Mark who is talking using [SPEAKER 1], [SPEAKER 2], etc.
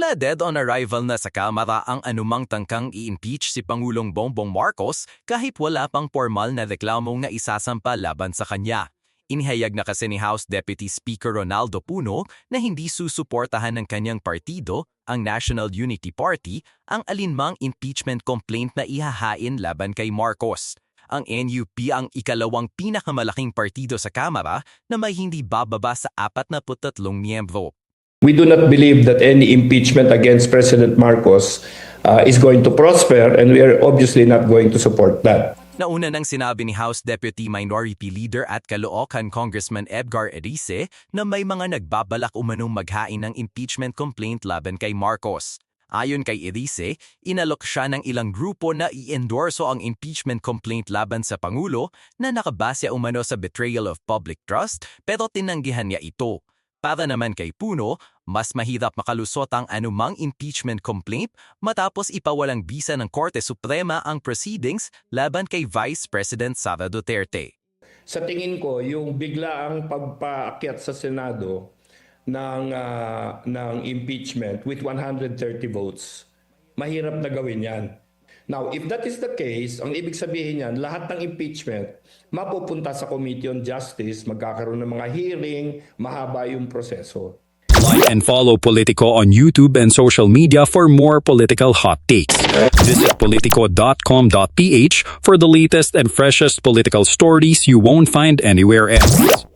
[SPEAKER 1] Tila dead on arrival na sa Kamara ang anumang tangkang i-impeach si Pangulong Bongbong Marcos kahit wala pang formal na reklamong na isasampa laban sa kanya. Inihayag na kasi ni House Deputy Speaker Ronaldo Puno na hindi susuportahan ng kanyang partido, ang National Unity Party, ang alinmang impeachment complaint na ihahain laban kay Marcos. Ang NUP ang ikalawang pinakamalaking partido sa Kamara na may hindi bababa sa 43 miyembro.
[SPEAKER 2] We do not believe that any impeachment against President Marcos is going to prosper, and we are obviously not going to support that.
[SPEAKER 1] Nauna nang sinabi ni House Deputy Minority Leader at Caloocan Congressman Edgar Erice na may mga nagbabalak umanong maghain ng impeachment complaint laban kay Marcos. Ayon kay Erice, inalok siya ng ilang grupo na i-endorso ang impeachment complaint laban sa Pangulo na nakabase umano sa betrayal of public trust pero tinanggihan niya ito. Para naman kay Puno, mas mahirap makalusot ang anumang impeachment complaint matapos ipawalang bisa ng Korte Suprema ang proceedings laban kay Vice President Sara Duterte.
[SPEAKER 2] Sa tingin ko, yung biglaang pagpaakyat sa Senado ng impeachment with 130 votes, mahirap na gawin yan. Now, if that is the case, ang ibig sabihin niyan, lahat ng impeachment mapupunta sa Committee on Justice, magkakaroon ng mga hearing, mahaba yung proseso.
[SPEAKER 3] Like and follow Politico on YouTube and social media for more political hot takes. Visit politico.com.ph for the latest and freshest political stories you won't find anywhere else.